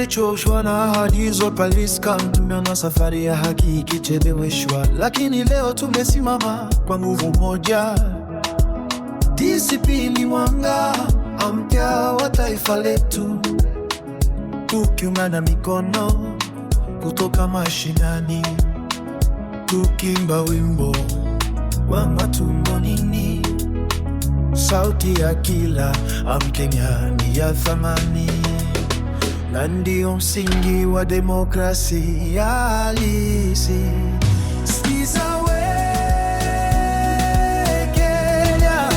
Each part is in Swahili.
Tumechoshwa na ahadi za police camp, tumeona safari ya haki ikicheleweshwa, lakini leo tumesimama kwa nguvu moja. DCP ni mwanga mpya wa taifa letu, tukiungana mikono kutoka mashinani, tukimba wimbo wa matumaini. Sauti ya kila Mkenya ni ya thamani, na ndio msingi wa demokrasia halisi. Sikiza we Kenya,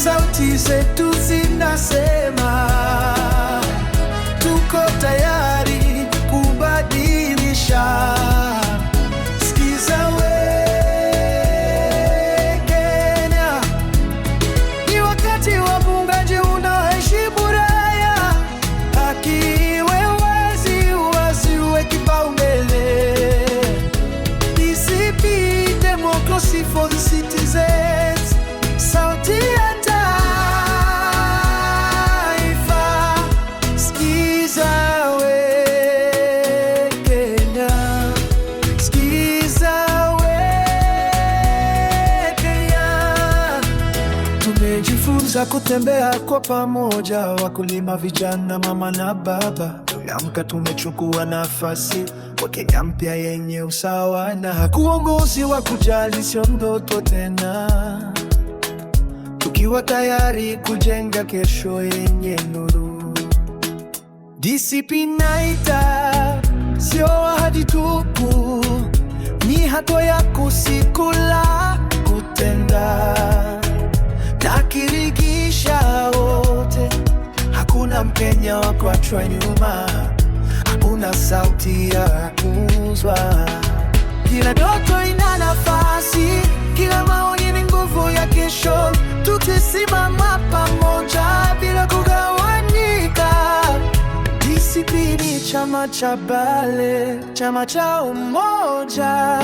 sauti zetu zinasema tuko tayari kubadilisha. Sikiza we Kenya, ni wakati wa muungano unaoheshimu raia, haki iwe wazi, wasiwe kipaumbele. DCP, democracy for the citizens, sauti ya taifa. Sikiza we Kenya, sikiza we Kenya. Tumejifunza kutembea kwa pamoja, wakulima, vijana, mama na baba. Tumeamka, tumechukua nafasi kwa Kenya mpya yenye usawa na uongozi wa kujali, sio ndoto tena, tukiwa tayari kujenga kesho yenye nuru. DCP naita, sio ahadi tupu, ni hatua ya siku la kutenda. Takirigisha wote, hakuna Mkenya wa kuachwa nyuma, hakuna sauti ya kuuzwa. Kila ndoto ina nafasi, kila maoni ni nguvu ya kesho. Tukisimama pamoja bila kugawanyika, DCP ni chama cha Bale, chama cha umoja.